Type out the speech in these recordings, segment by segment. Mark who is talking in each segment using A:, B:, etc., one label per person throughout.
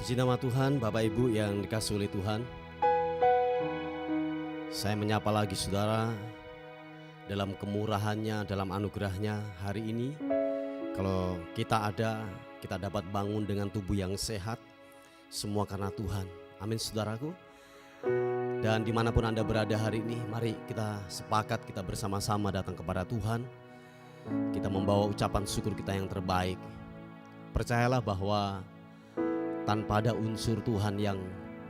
A: Puji nama Tuhan, Bapak Ibu yang dikasihi oleh Tuhan. Saya menyapa lagi saudara dalam kemurahannya, dalam anugerahnya hari ini. Kalau kita dapat bangun dengan tubuh yang sehat, semua karena Tuhan. Amin saudaraku. Dan dimanapun Anda berada hari ini, mari kita sepakat, kita bersama-sama datang kepada Tuhan. Kita membawa ucapan syukur kita yang terbaik. Percayalah bahwa tanpa ada unsur Tuhan yang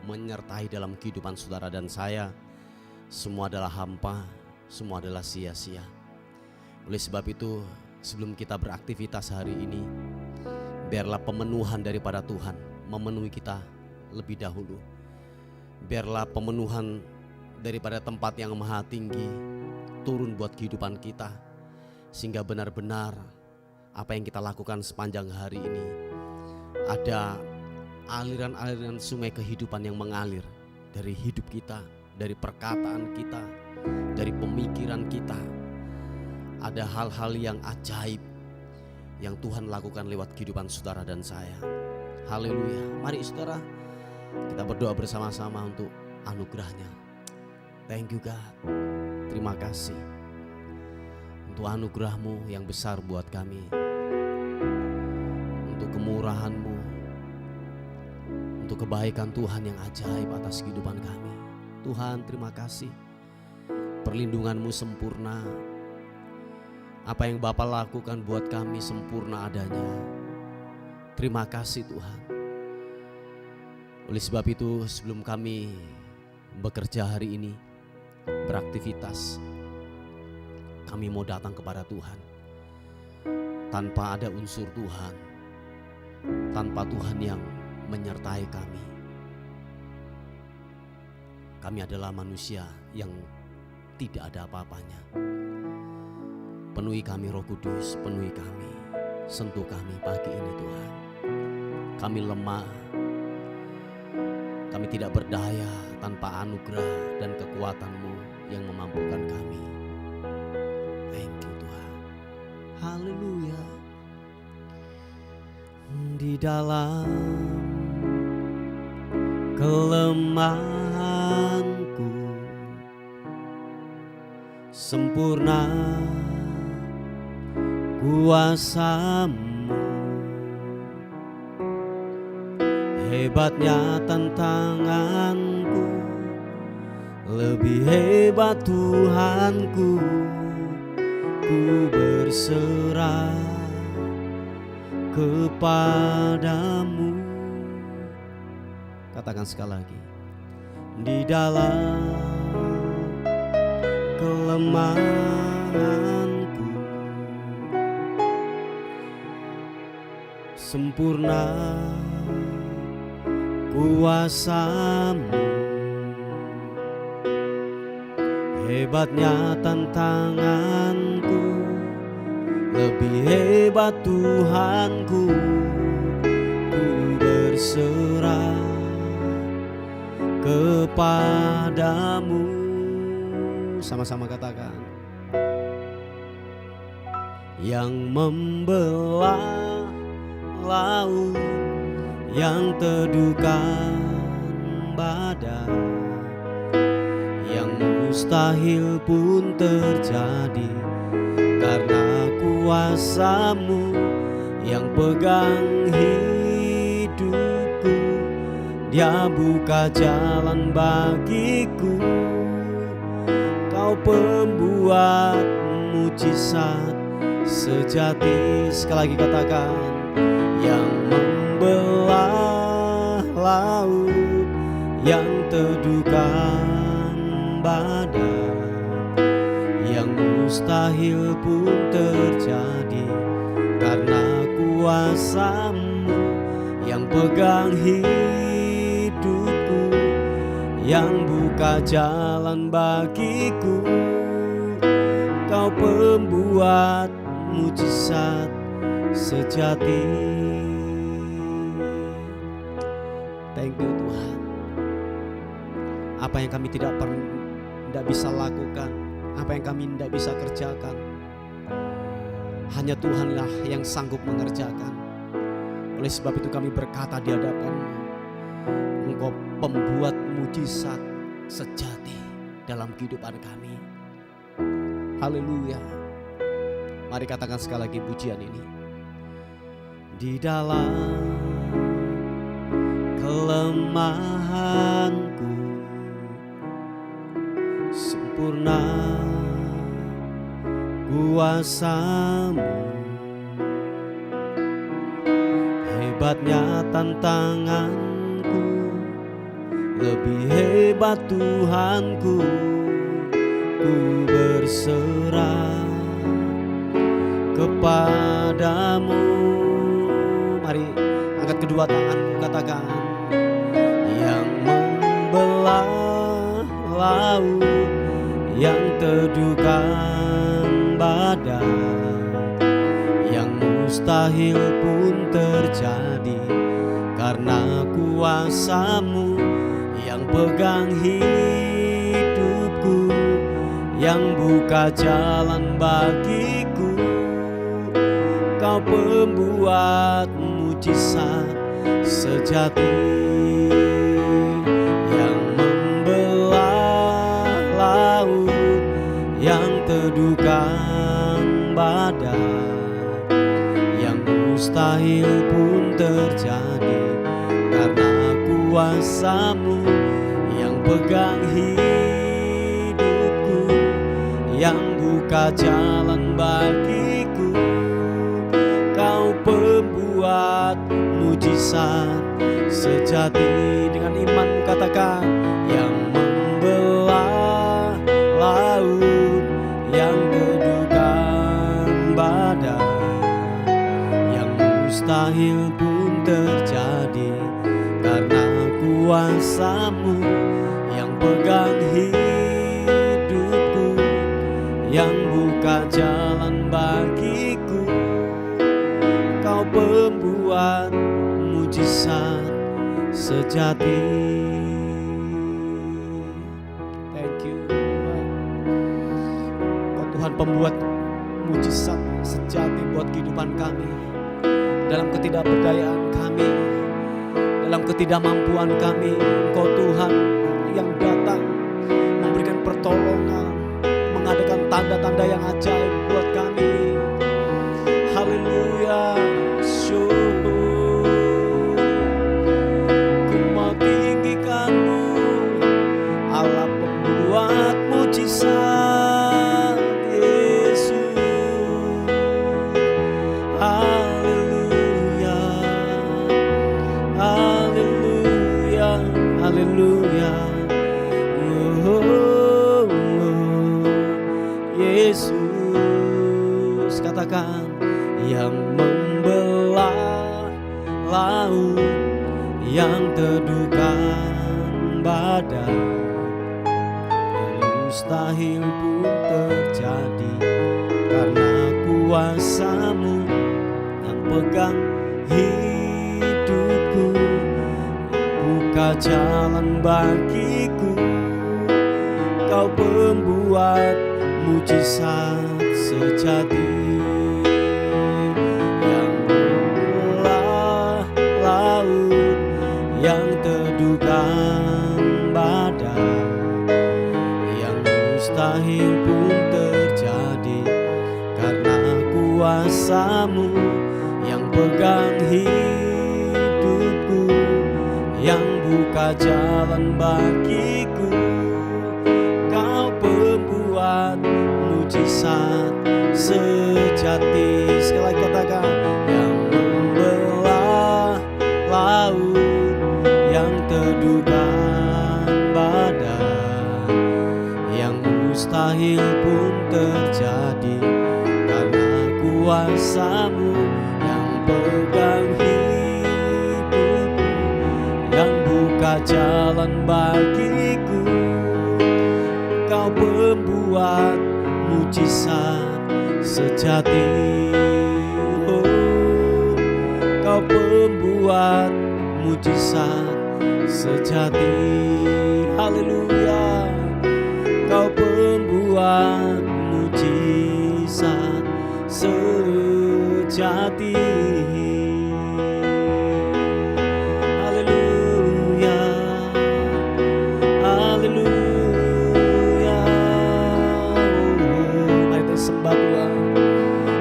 A: menyertai dalam kehidupan saudara dan saya, semua adalah hampa, semua adalah sia-sia. Oleh sebab itu, sebelum kita beraktivitas hari ini, biarlah pemenuhan daripada Tuhan memenuhi kita lebih dahulu. Biarlah pemenuhan daripada tempat yang maha tinggi turun buat kehidupan kita, sehingga benar-benar apa yang kita lakukan sepanjang hari ini ada aliran-aliran sungai kehidupan yang mengalir dari hidup kita, dari perkataan kita, dari pemikiran kita. Ada hal-hal yang ajaib yang Tuhan lakukan lewat kehidupan saudara dan saya. Haleluya. Mari saudara, kita berdoa bersama-sama untuk anugerahnya. Thank you God. Terima kasih untuk anugerah-Mu yang besar buat kami, untuk kemurahan-Mu, untuk kebaikan Tuhan yang ajaib atas kehidupan kami. Tuhan, terima kasih. Perlindungan-Mu sempurna. Apa yang Bapa lakukan buat kami sempurna adanya. Terima kasih Tuhan. Oleh sebab itu, sebelum kami bekerja hari ini, beraktivitas, kami mau datang kepada Tuhan. Tanpa ada unsur Tuhan, tanpa Tuhan yang menyertai kami. Kami adalah manusia yang tidak ada apa-apanya. Penuhi kami Roh Kudus, penuhi kami, sentuh kami pagi ini Tuhan. Kami lemah, kami tidak berdaya tanpa anugerah dan kekuatan-Mu yang memampukan kami. Thank you Tuhan. Haleluya. Di dalam kelemahanku sempurna kuasa-Mu, hebatnya tantanganku, lebih hebat Tuhanku. Ku berserah kepadamu. Katakan sekali lagi. Di dalam kelemahanku sempurna kuasa-Mu, hebatnya tantanganku, lebih hebat Tuhanku. Ku berserah kepadamu. Sama-sama katakan. Yang membelah laut, yang teduhkan badai, yang mustahil pun terjadi karena kuasa-Mu yang pegang hidupku. Dia buka jalan bagiku. Kau pembuat mujizat sejati. Sekali lagi katakan. Yang membelah laut, yang teduhkan badai, yang mustahil pun terjadi karena kuasa-Mu yang pegang hidupku, yang buka jalan bagiku. Kau pembuat mujizat sejati. Thank you Tuhan. Apa yang kami tidak bisa lakukan, apa yang kami tidak bisa kerjakan, hanya Tuhanlah yang sanggup mengerjakan. Oleh sebab itu kami berkata di hadapan-Mu, Engkau pembuat mujizat sejati dalam kehidupan kami. Haleluya. Mari katakan sekali lagi pujian ini. Di dalam kelemahanku sempurna kuasa-Mu, hebatnya tantanganku, lebih hebat Tuhanku. Ku berserah kepadamu. Mari angkat kedua tanganmu, katakan, yang membelah laut, yang teduhkan badai, yang mustahil pun terjadi karena kuasa-Mu, yang pegang hidupku, yang buka jalan bagiku. Kau pembuat mujizat sejati, yang membelah laut, yang teduhkan badai, yang mustahil pun terjadi karena kuasa-Mu, yang pegang hidupku, yang buka jalan bagiku. Kau pembuat mujizat sejati. Dengan imanmu katakan, yang membelah laut, yang teduhkan badai, yang mustahil pun terjadi karena kuasa-Mu, yang pegang hidupku, yang buka jalan bagiku. Kau pembuat mujizat sejati. Thank you Tuhan. Tuhan pembuat mujizat sejati buat kehidupan kami. Dalam ketidakberdayaan kami, dalam ketidakmampuan kami, Engkau Tuhan yang datang memberikan pertolongan, mengadakan tanda-tanda yang ajaib buat kami. Haleluya. Ku mau tinggikan-Mu, Allah pembuat mujizat, Yesus. Haleluya, haleluya, haleluya. Oh, Yesus, katakan, yang membelah laut, yang teduhkan badai, yang mustahil pun terjadi karena kuasa-Mu, yang pegang hidupku, buka jalan bagiku. Kau pembuat mujizat sejati, yang teduhkan badai, yang mustahil pun terjadi karena kuasa-Mu, yang pegang hidupku, yang buka jalan bagiku. Kau pembuat mujizat sejati. Sekali lagi katakan, yang membelah laut, yang teduhkan badai, yang mustahil pun terjadi karena kuasa-Mu, yang pegang hidupku, yang buka jalan bagiku. Kau pembuat mujizat sejati. Oh, Kau pembuat mujizat sejati. Haleluya. Kau pembuat mujizat sejati. Haleluya.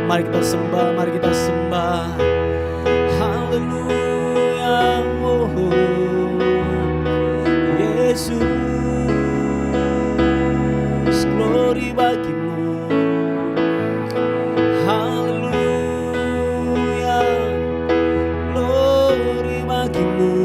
A: Mari kita sembah, mari kita sembah. Haleluya, oh, Yesus, glory bagimu. Haleluya, glory bagimu.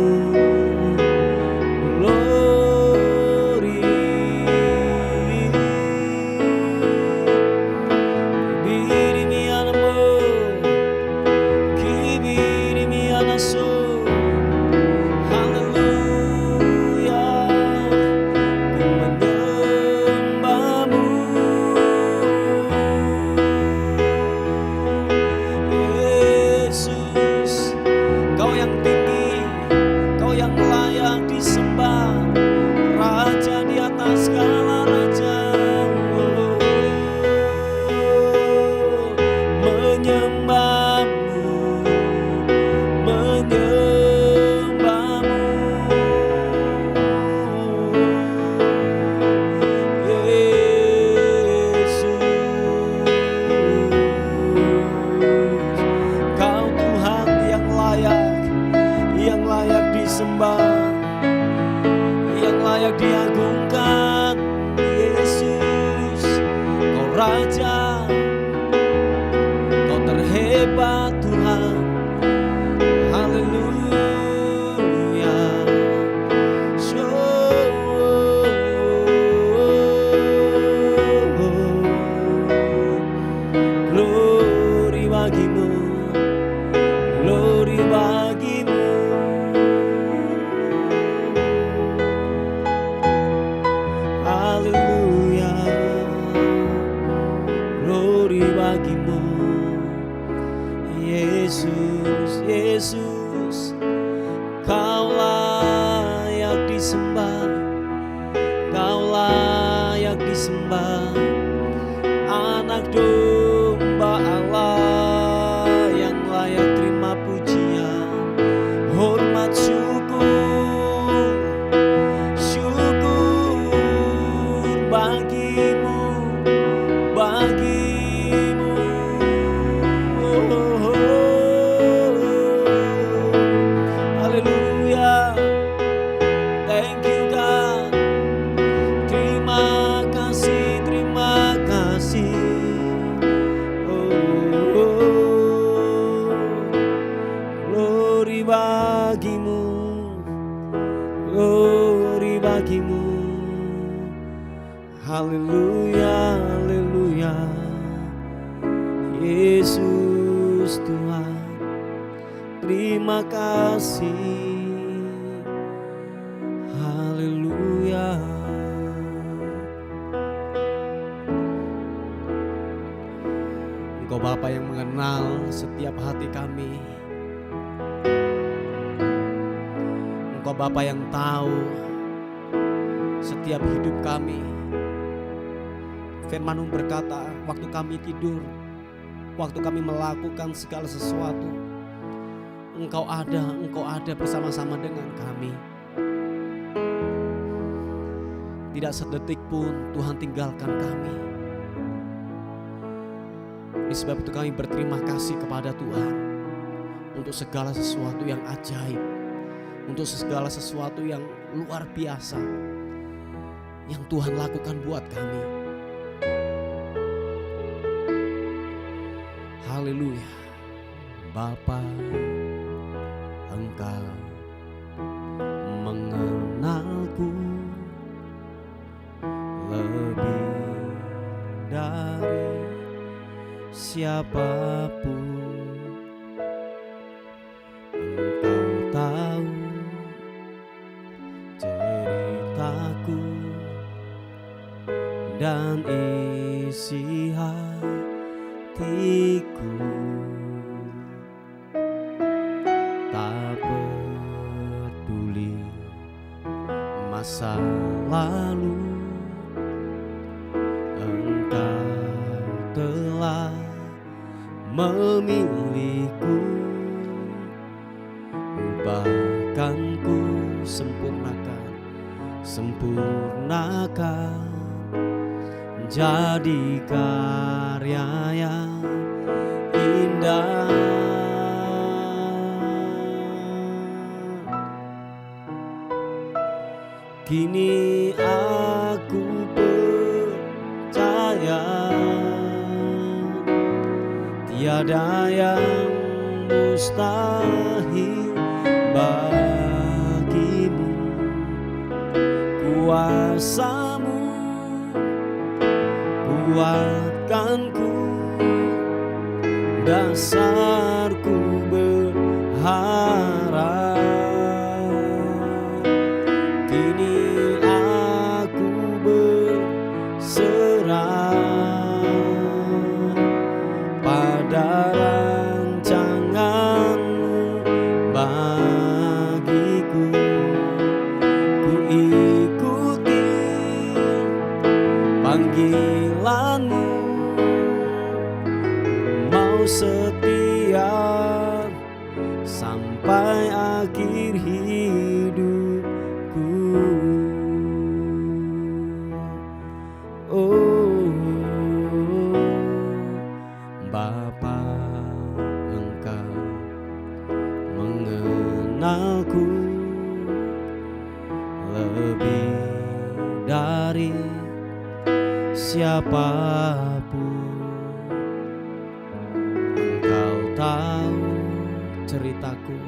A: Diagungkan Yesus, Kau Raja, Kau terhebat Tuhan. Haleluya, glory bagimu, glory bagimu. Haleluya, glory bagimu. Yesus, Yesus, Kau layak disembah, Kau layak disembah. Anak domba Allah yang layak terima pujian, hormat, syukur, syukur bagimu, bagimu. Oh, oh, oh. Haleluya, thank you God. Terima kasih, terima kasih. Oh, oh. Glory bagimu, glory bagimu. Haleluya, haleluya. Yesus Tuhan, terima kasih. Haleluya. Engkau Bapa yang mengenal setiap hati kami. Engkau Bapa yang tahu setiap hidup kami. Firman-Mu berkata, waktu kami tidur, waktu kami melakukan segala sesuatu, Engkau ada bersama-sama dengan kami. Tidak sedetik pun Tuhan tinggalkan kami. Oleh sebab itu kami berterima kasih kepada Tuhan untuk segala sesuatu yang ajaib, untuk segala sesuatu yang luar biasa yang Tuhan lakukan buat kami. Haleluya. Bapa, Engkau mengenalku lebih dari siapapun. Engkau tahu ceritaku dan isi hatiku. Tak peduli masa lalu, Engkau telah memilihku. Bahkan ku sempurnakan jadi karya yang indah. Kini aku percaya tiada yang mustahil bagimu. Kuasa-Mu kuatkanku, dasarku berharap. Kini aku berserah pada rancangan-Mu bagiku. Ku ikuti panggilan-Mu, mau setia sampai akhir hidupku. Oh Bapa, Engkau mengenalku lebih dari siapapun. Engkau tahu ceritaku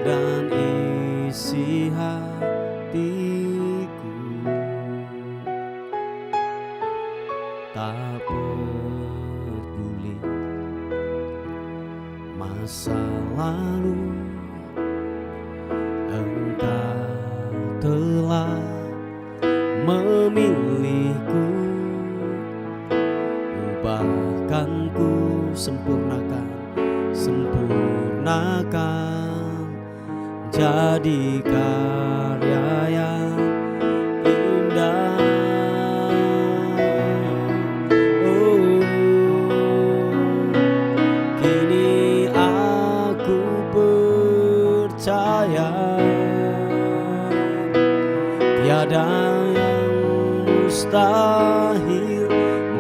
A: dan isi hatiku. Tak peduli masa lalu, Engkau telah memilihku. Ubahkan ku, sempurnakan jadi karya yang indah. Oh, kini aku percaya tiada yang mustahil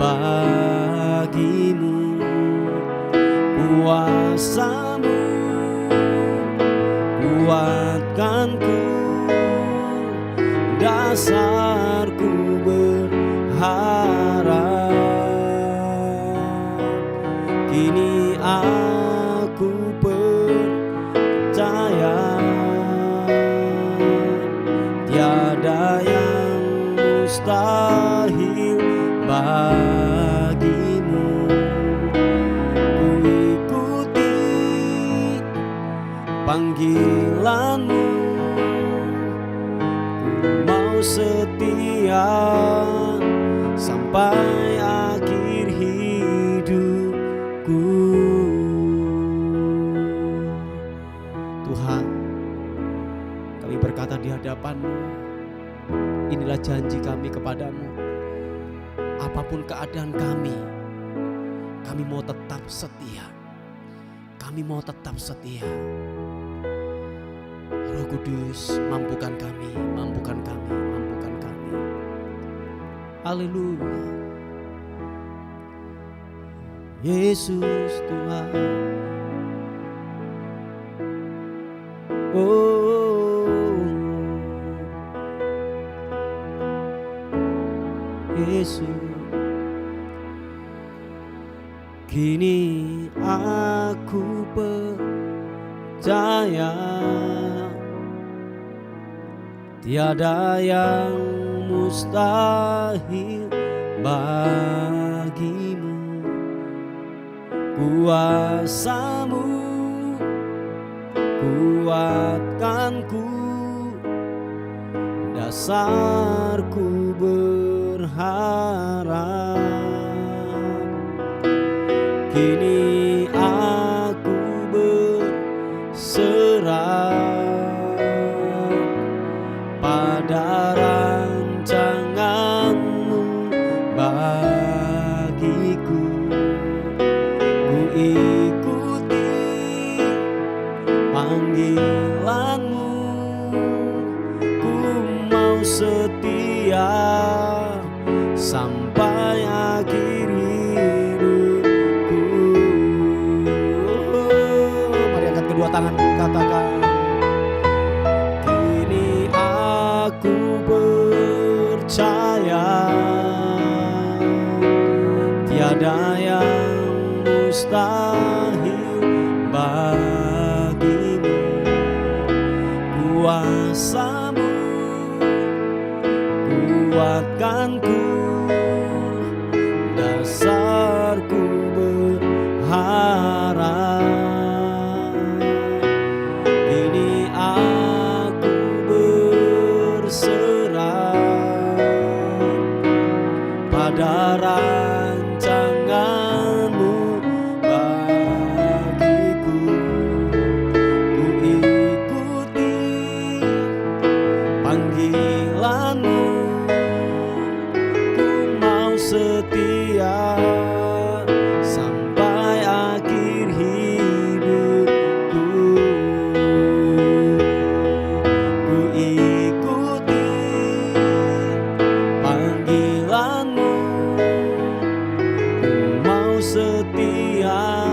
A: bagimu. Kuasa-Mu kuatkanku, dasarku berharap. Kini aku percaya tiada yang mustahil bagimu. Ku ikuti panggilan-Mu, ku mau setia sampai akhir hidupku. Tuhan, kami berkata di hadapan-Mu, inilah janji kami kepadamu. Apapun keadaan kami mau tetap setia. Kami mau tetap setia. Roh Kudus, mampukan kami, mampukan kami, mampukan kami. Haleluya. Yesus Tuhan. Oh Yesus, kini aku percaya tiada yang mustahil bagimu. Kuasa-Mu kuatkanku, dasarku berharap. Kini aku berserah pada rancangan-Mu bagiku. Ku ikuti panggilan-Mu, ku mau setia sampai akhir katakan, kini aku percaya tiada yang mustahil bagimu. Kuasa-Mu kuatkanku, dasarku berharap. Kini aku berserah pada rancangan-Mu bagiku. Ku ikuti panggilan-Mu, ku mau setia sampai akhir hidupku. Ku ikuti panggilan-Mu, ku mau setia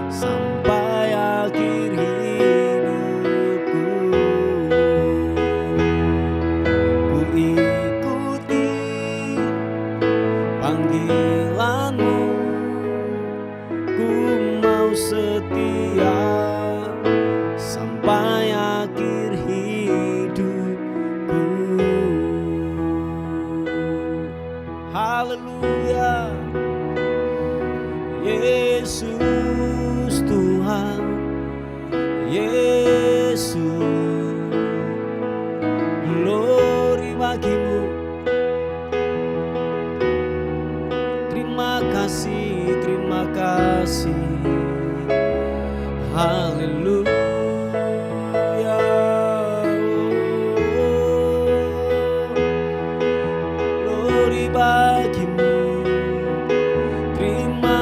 A: sampai akhir hidupku. Ku ikuti panggilan-Mu, ku mau setia sampai akhir hidupku. Haleluya. Yesus Tuhan, Yesus, glory bagi-Mu. Terima kasih, terima kasih. Haleluya. Glory bagi-Mu. Terima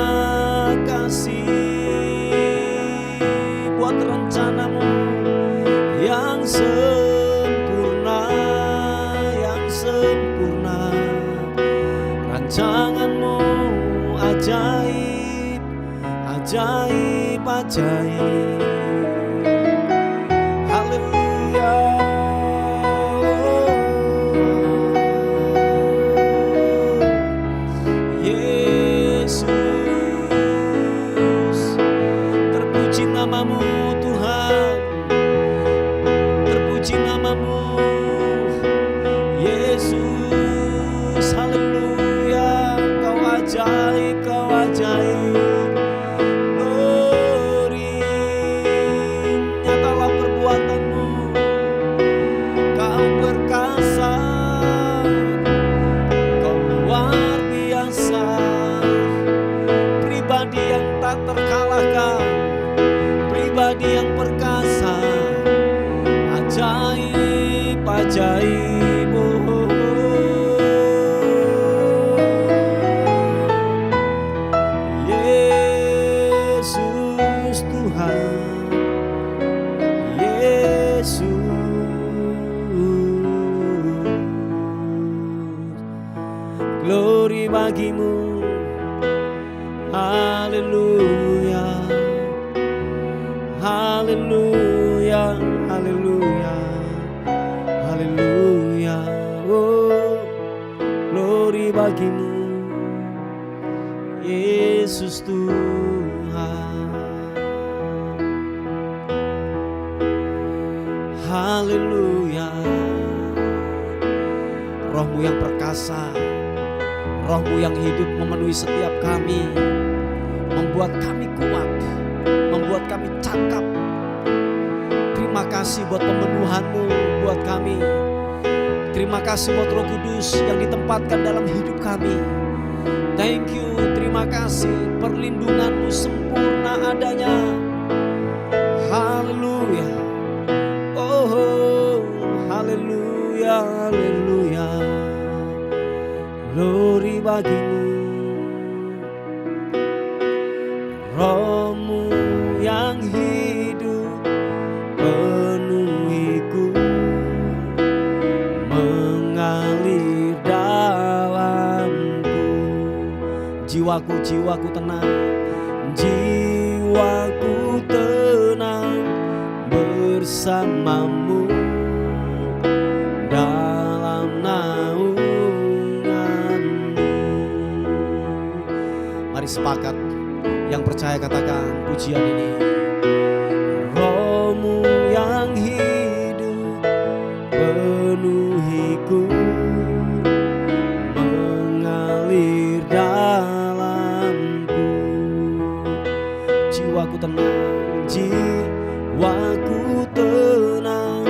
A: kasih buat rencana-Mu yang sempurna, yang sempurna. Rancangan-Mu ajaib, ajaib, ajaib. Haleluya. Yesus, terpuji nama-Mu Tuhan, terpuji nama-Mu Yesus. Haleluya. Kau ajaib, Kau ajaib. Glory, nyatalah perbuatan-Mu. Kau perkasa, Kau luar biasa, pribadi yang tak terkalahkan, pribadi yang perkasa, ajaib, ajaib. Yesus Tuhan, Yesus, glory bagi-Mu. Haleluya, haleluya, haleluya, haleluya. Oh, glory bagi-Mu, Yesus Tuhan. Haleluya. Roh-Mu yang perkasa, Roh-Mu yang hidup memenuhi setiap kami, membuat kami kuat, membuat kami cakap. Terima kasih buat pemenuhan-Mu buat kami. Terima kasih buat Roh Kudus yang ditempatkan dalam hidup kami. Thank you, terima kasih, perlindungan-Mu sempurna adanya. Haleluya. Oh, haleluya, haleluya. Glory bagi-Mu. Roh-Mu yang hidup penuhiku, mengalir dalamku. Jiwaku tenang, jiwaku tenang, bersamamu dalam naunganmu. Mari sepakat, yang percaya katakan pujian ini. Rohmu yang hidup penuhiku, mengalir dalamku. Jiwaku tenang, jiwaku tenang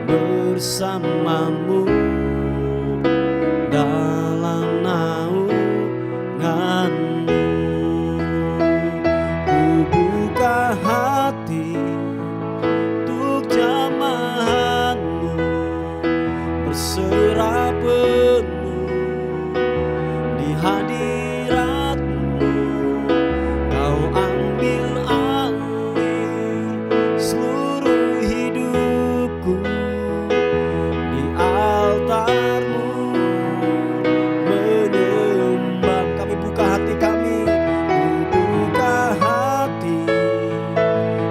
A: bersamamu dalam naunganmu. Ku buka hati untuk jamahanmu, berserah penuh di hadiratmu. Kau ambil alih seluruh hidupku, di altarmu menyembah. Kami buka hati kami, ku buka hati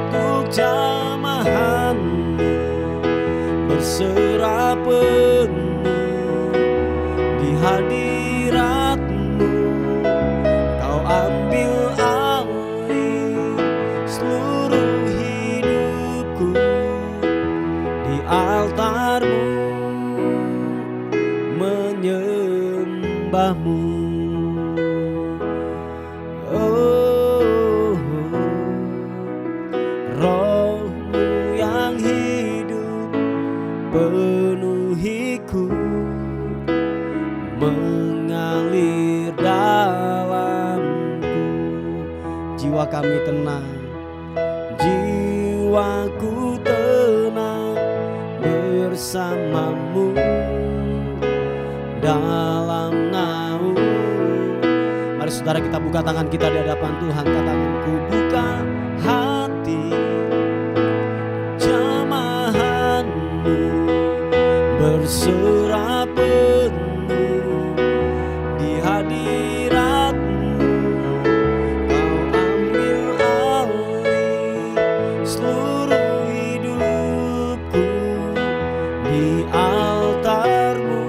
A: untuk jamahanmu, berserah penuh di hadiratmu. Kau ambil alih seluruh hidupku, di altarmu menyembahmu. Oh, rohmu yang hidup penuhiku, mengalir dalamku. Jiwa kami tenang, jiwaku tenang bersamamu dalam naung. Mari saudara kita buka tangan kita di hadapan Tuhan. Katakan, ku buka hati jamahanmu, berserah penuh di hadiratmu. Kau ambil alih seluruh hidupku, di altarmu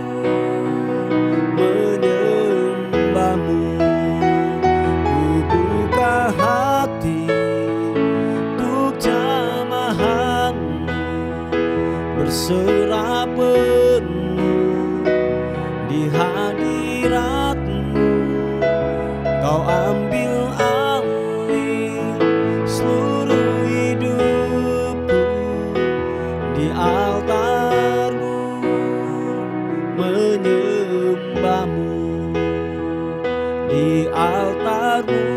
A: menyembahmu. Ku buka hati untuk jamahanmu, berserah penuh di hadiratmu. Kau ambil alih seluruh hidupku, di altarmu menyembahmu, di altarmu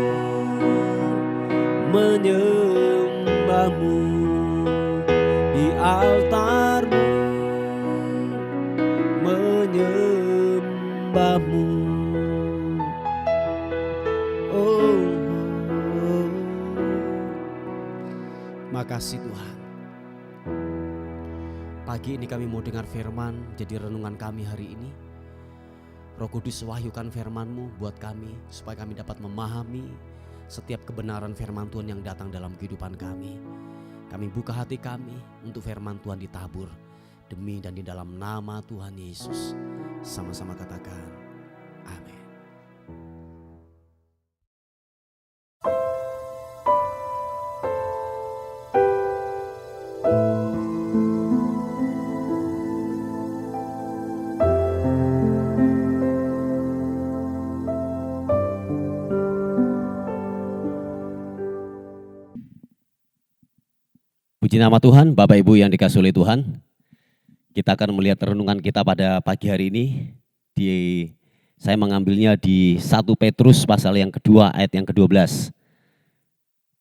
A: menyembahmu, di altarmu menyembahmu. Oh, makasih Tuhan. Pagi ini kami mau dengar firman jadi renungan kami hari ini. Roh Kudus wahyukan firman-Mu buat kami supaya kami dapat memahami setiap kebenaran firman Tuhan yang datang dalam kehidupan kami. Kami buka hati kami untuk firman Tuhan ditabur demi dan di dalam nama Tuhan Yesus. Sama-sama katakan amin. Puji nama Tuhan, Bapak Ibu yang dikasihi oleh Tuhan. Kita akan melihat renungan kita pada pagi hari ini. Saya mengambilnya di 1 Petrus pasal yang kedua ayat yang ke-12.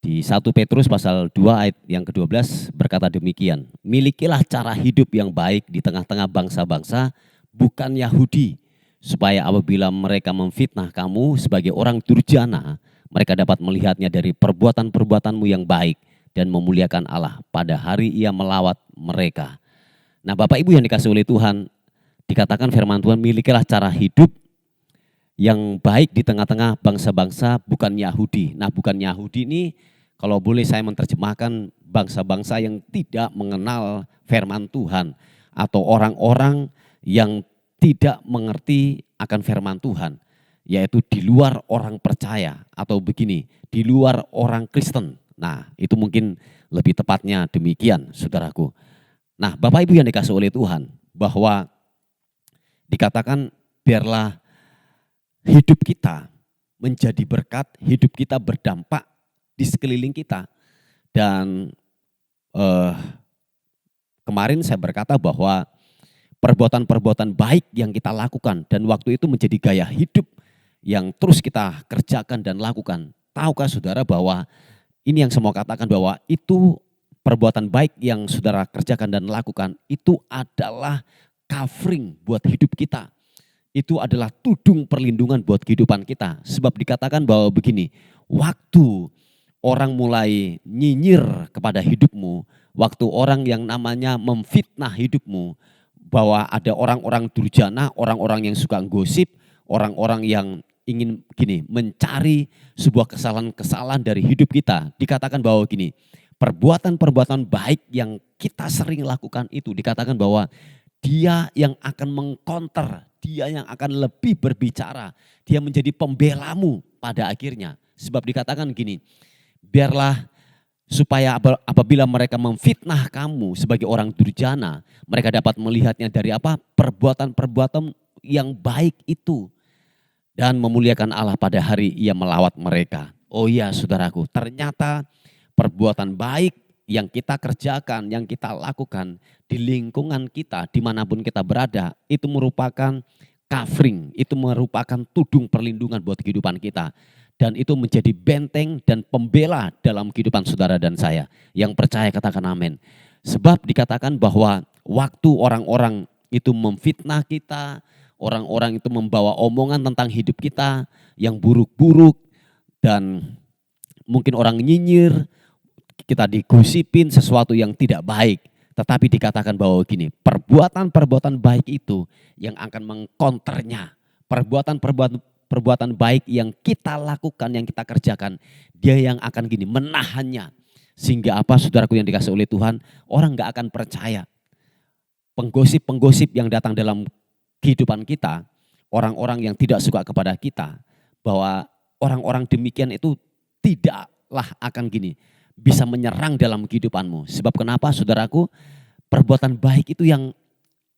A: Di 1 Petrus pasal 2 ayat yang ke-12 berkata demikian. Milikilah cara hidup yang baik di tengah-tengah bangsa-bangsa, bukan Yahudi, supaya apabila mereka memfitnah kamu sebagai orang durjana, mereka dapat melihatnya dari perbuatan-perbuatanmu yang baik dan memuliakan Allah pada hari Ia melawat mereka. Nah, Bapak Ibu yang dikasihi oleh Tuhan, dikatakan firman Tuhan, milikilah cara hidup yang baik di tengah-tengah bangsa-bangsa bukan Yahudi. Nah, bukan Yahudi ini
B: kalau boleh saya menerjemahkan, bangsa-bangsa yang tidak mengenal firman Tuhan atau orang-orang yang tidak mengerti akan firman Tuhan, yaitu di luar orang percaya atau begini, di luar orang Kristen. Nah, itu mungkin lebih tepatnya demikian, saudaraku. Nah, Bapak Ibu yang dikasih oleh Tuhan, bahwa dikatakan biarlah hidup kita menjadi berkat, hidup kita berdampak di sekeliling kita. Dan kemarin saya berkata bahwa perbuatan-perbuatan baik yang kita lakukan dan waktu itu menjadi gaya hidup yang terus kita kerjakan dan lakukan. Tahukah saudara bahwa ini yang saya mau katakan, bahwa itu perbuatan baik yang saudara kerjakan dan lakukan itu adalah covering buat hidup kita. Itu adalah tudung perlindungan buat kehidupan kita. Sebab dikatakan bahwa begini, waktu orang mulai nyinyir kepada hidupmu, waktu orang yang namanya memfitnah hidupmu, bahwa ada orang-orang durjana, orang-orang yang suka gosip, orang-orang yang ingin gini, mencari sebuah kesalahan-kesalahan dari hidup kita. Dikatakan bahwa gini, perbuatan-perbuatan baik yang kita sering lakukan itu, dikatakan bahwa dia yang akan mengkonter, dia yang akan lebih berbicara, dia menjadi pembelamu pada akhirnya. Sebab dikatakan gini, biarlah supaya apabila mereka memfitnah kamu sebagai orang durjana, mereka dapat melihatnya dari apa? Perbuatan-perbuatan yang baik itu. Dan memuliakan Allah pada hari ia melawat mereka. Oh iya saudaraku, ternyata perbuatan baik yang kita kerjakan, yang kita lakukan di lingkungan kita, dimanapun kita berada, itu merupakan covering, itu merupakan tudung perlindungan buat kehidupan kita. Dan itu menjadi benteng dan pembela dalam kehidupan saudara dan saya. Yang percaya katakan amin. Sebab dikatakan bahwa waktu orang-orang itu memfitnah kita, orang-orang itu membawa omongan tentang hidup kita yang buruk-buruk, dan mungkin orang nyinyir, kita digosipin sesuatu yang tidak baik. Tetapi dikatakan bahwa gini, perbuatan-perbuatan baik itu yang akan mengkonternya. Perbuatan baik yang kita lakukan, yang kita kerjakan, dia yang akan gini, menahannya. Sehingga apa saudaraku yang dikasih oleh Tuhan, orang gak akan percaya. Penggosip-penggosip yang datang dalam kehidupan kita, orang-orang yang tidak suka kepada kita, bahwa orang-orang demikian itu tidaklah akan gini, bisa menyerang dalam kehidupanmu. Sebab kenapa saudaraku, perbuatan baik itu yang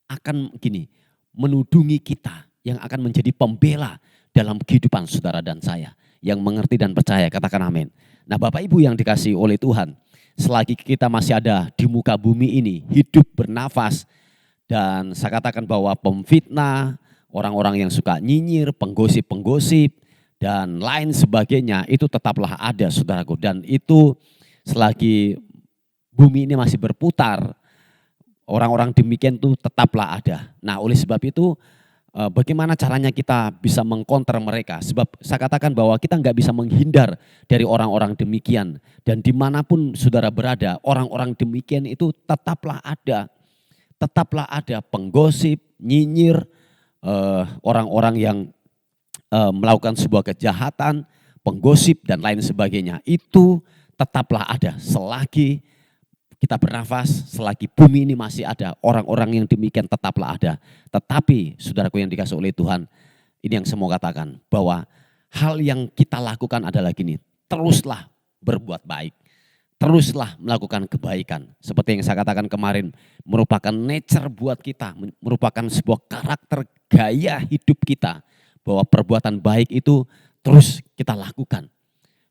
B: akan gini, menudungi kita, yang akan menjadi pembela dalam kehidupan saudara dan saya. Yang mengerti dan percaya, katakan amin. Nah Bapak Ibu yang dikasih oleh Tuhan, selagi kita masih ada di muka bumi ini, hidup bernafas, dan saya katakan bahwa pemfitnah, orang-orang yang suka nyinyir, penggosip-penggosip, dan lain sebagainya, itu tetaplah ada saudaraku. Dan itu selagi bumi ini masih berputar, orang-orang demikian itu tetaplah ada. Nah oleh sebab itu, bagaimana caranya kita bisa mengkonter mereka? Sebab saya katakan bahwa kita nggak bisa menghindar dari orang-orang demikian. Dan dimanapun saudara berada, orang-orang demikian itu tetaplah ada. Tetaplah ada penggosip, nyinyir, orang-orang yang melakukan sebuah kejahatan, penggosip dan lain sebagainya. Itu tetaplah ada selagi kita bernafas, selagi bumi ini masih ada, orang-orang yang demikian tetaplah ada. Tetapi saudaraku yang dikasih oleh Tuhan, ini yang saya mau katakan, bahwa hal yang kita lakukan adalah gini, teruslah berbuat baik. Teruslah melakukan kebaikan. Seperti yang saya katakan kemarin, merupakan nature buat kita, merupakan sebuah karakter gaya hidup kita. Bahwa perbuatan baik itu terus kita lakukan.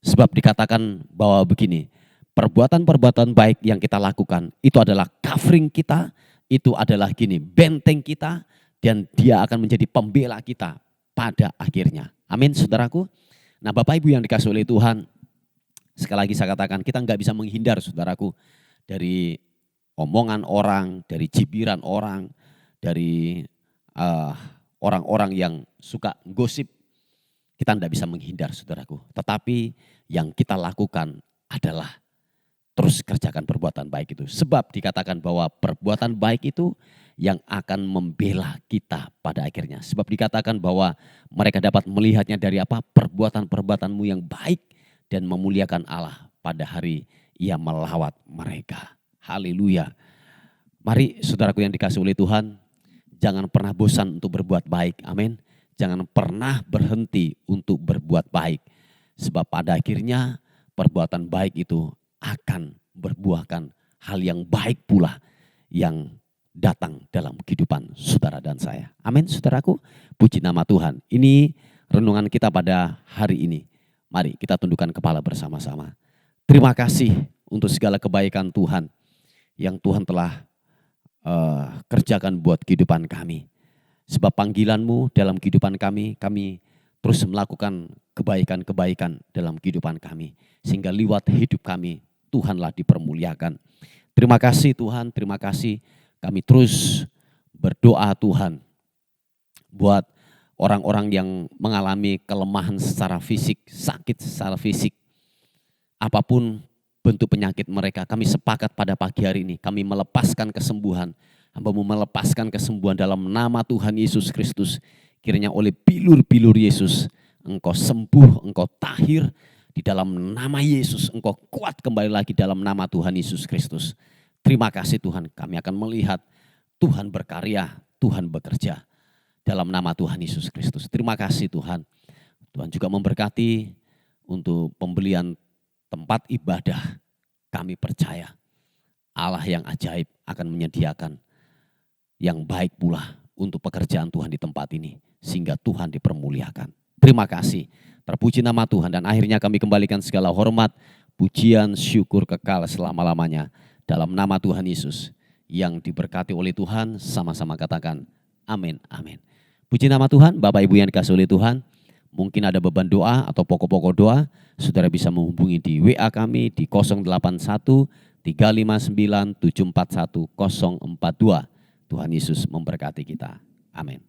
B: Sebab dikatakan bahwa begini, perbuatan-perbuatan baik yang kita lakukan itu adalah covering kita, itu adalah gini, benteng kita, dan dia akan menjadi pembela kita pada akhirnya. Amin saudaraku. Nah Bapak Ibu yang dikasih oleh Tuhan, sekali lagi saya katakan kita nggak bisa menghindar saudaraku dari omongan orang, dari cibiran orang, dari orang-orang yang suka gosip. Kita tidak bisa menghindar saudaraku. Tetapi yang kita lakukan adalah terus kerjakan perbuatan baik itu. Sebab dikatakan bahwa perbuatan baik itu yang akan membela kita pada akhirnya. Sebab dikatakan bahwa mereka dapat melihatnya dari apa? Perbuatan-perbuatanmu yang baik dan memuliakan Allah pada hari Ia melawat mereka. Haleluya. Mari saudaraku yang dikasihi oleh Tuhan, jangan pernah bosan untuk berbuat baik. Amin. Jangan pernah berhenti untuk berbuat baik. Sebab pada akhirnya perbuatan baik itu akan berbuahkan hal yang baik pula yang datang dalam kehidupan saudara dan saya. Amin saudaraku, puji nama Tuhan. Ini renungan kita pada hari ini. Mari kita tundukkan kepala bersama-sama. Terima kasih untuk segala kebaikan Tuhan yang Tuhan telah kerjakan buat kehidupan kami. Sebab panggilan-Mu dalam kehidupan kami terus melakukan kebaikan-kebaikan dalam kehidupan kami. Sehingga lewat hidup kami, Tuhanlah dipermuliakan. Terima kasih Tuhan, terima kasih. Kami terus berdoa Tuhan buat orang-orang yang mengalami kelemahan secara fisik, sakit secara fisik. Apapun bentuk penyakit mereka, kami sepakat pada pagi hari ini. Kami melepaskan kesembuhan. Hamba-Mu melepaskan kesembuhan dalam nama Tuhan Yesus Kristus. Kiranya oleh bilur-bilur Yesus, Engkau sembuh, Engkau tahir. Di dalam nama Yesus, Engkau kuat kembali lagi dalam nama Tuhan Yesus Kristus. Terima kasih Tuhan, kami akan melihat Tuhan berkarya, Tuhan bekerja dalam nama Tuhan Yesus Kristus. Terima kasih Tuhan. Tuhan juga memberkati untuk pembelian tempat ibadah. Kami percaya Allah yang ajaib akan menyediakan yang baik pula untuk pekerjaan Tuhan di tempat ini. Sehingga Tuhan dipermuliakan. Terima kasih. Terpuji nama Tuhan dan akhirnya kami kembalikan segala hormat, pujian, syukur kekal selama-lamanya. Dalam nama Tuhan Yesus yang diberkati oleh Tuhan, sama-sama katakan amin, amin. Puji nama Tuhan, Bapak Ibu yang dikasihi oleh Tuhan. Mungkin ada beban doa atau pokok-pokok doa, saudara bisa menghubungi di WA kami di 081 359 741 042. Tuhan Yesus memberkati kita. Amin.